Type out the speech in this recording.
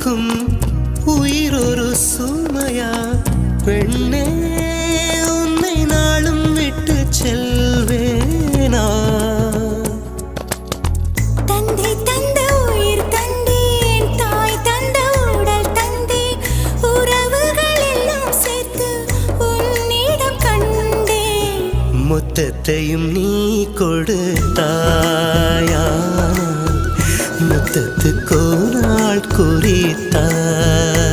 இருக்கும் உயிரொரு சுமையா பெண்ணே உன்னை நாளும் விட்டு செல்வேனா தந்தை தந்த உயிர் தந்தேன் தாய் தந்த உடல் தந்தேன் உறவுகள் எல்லாம் சேர்த்து உன்னிடம் கண்டேன் மொத்தத்தையும் நீ கொடுத்தாயா முத்தத்துக்கு ஒரு நாள் குறித்தாய்